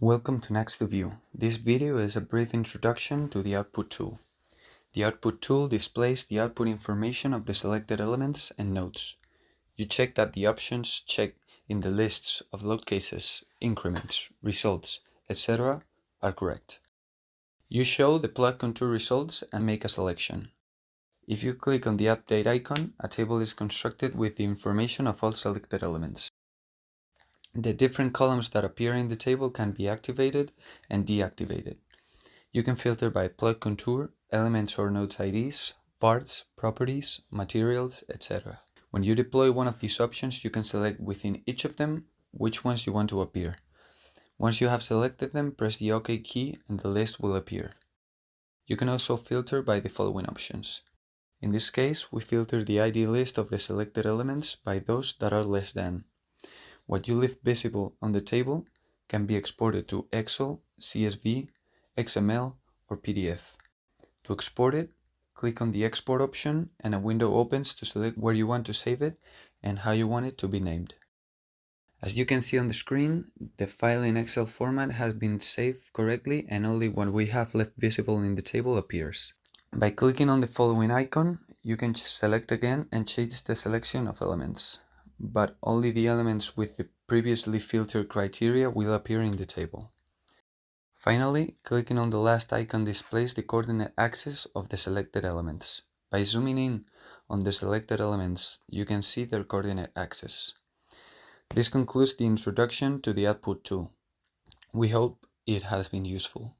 Welcome to NaxTo View. This video is a brief introduction to the Output tool. The Output tool displays the output information of the selected elements and nodes. You check that the options checked in the lists of load cases, increments, results, etc. are correct. You show the plot contour results and make a selection. If you click on the update icon, a table is constructed with the information of all selected elements. The different columns that appear in the table can be activated and deactivated. You can filter by plot contour, elements or nodes IDs, parts, properties, materials, etc. When you deploy one of these options, you can select within each of them which ones you want to appear. Once you have selected them, press the OK key and the list will appear. You can also filter by the following options. In this case, we filter the ID list of the selected elements by those that are less than. What you leave visible on the table can be exported to Excel, CSV, XML, or PDF. To export it, click on the Export option and a window opens to select where you want to save it and how you want it to be named. As you can see on the screen, the file in Excel format has been saved correctly and only what we have left visible in the table appears. By clicking on the following icon, you can select again and change the selection of elements, but only the elements with the previously filtered criteria will appear in the table. Finally, clicking on the last icon displays the coordinate axis of the selected elements. By zooming in on the selected elements, you can see their coordinate axis. This concludes the introduction to the Output tool. We hope it has been useful.